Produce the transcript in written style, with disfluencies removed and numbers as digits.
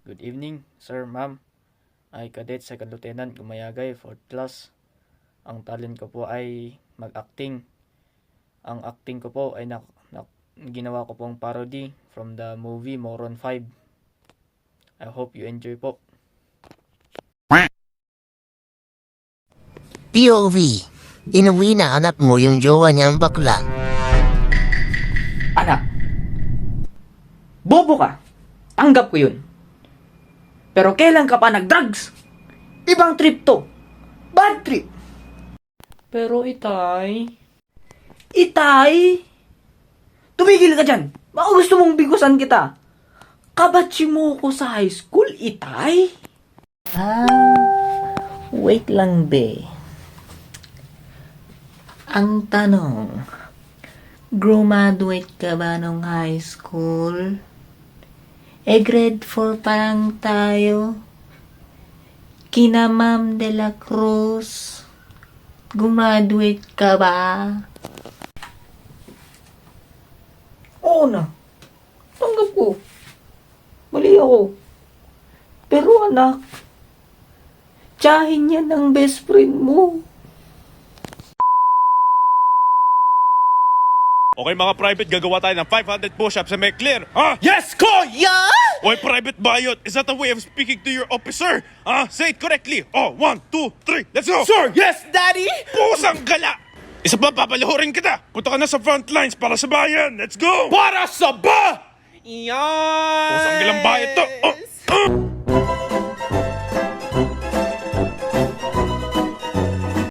Good evening, sir, ma'am. Ay Cadet Second Lieutenant Gumayagay, 4th class. Ang talent ko po ay mag-acting. Ang acting ko po ay ginawa ko pong parody from the movie Moron 5. I hope you enjoy po. POV, inuwi na anak mo yung jowa niyang bakla. Anak, bobo ka. Tanggap ko yun. Pero kailan ka pa nag-drugs? Ibang trip to. Bad trip. Pero itay, Itay! Tumigil ka dyan. Baka gusto mong bigusan kita. Kabatsi mo ko sa high school, Itay? Wait lang, be. Ang tanong, graduate ka ba nung high school? Grade 4 pa lang tayo. Kina Ma'am de la Cruz. Graduate ka ba? Oo na. Tanggap ko. Mali ako. Pero anak, tsahin yan ng best friend mo. Okay mga private, gagawa tayo ng 500 push-ups sa may clear. Ha? Yes, Kuya! Oy, private bayot, is that a way of speaking to your officer? Say it correctly. Oh, 1, 2, 3, let's go! Sir, yes, Daddy! Pusang gala! Isa pa, papalahurin kita! Punta ka na sa front lines para sa bayan. Let's go! Para sa ba! Yan! Pusang galang bayot to! Oh.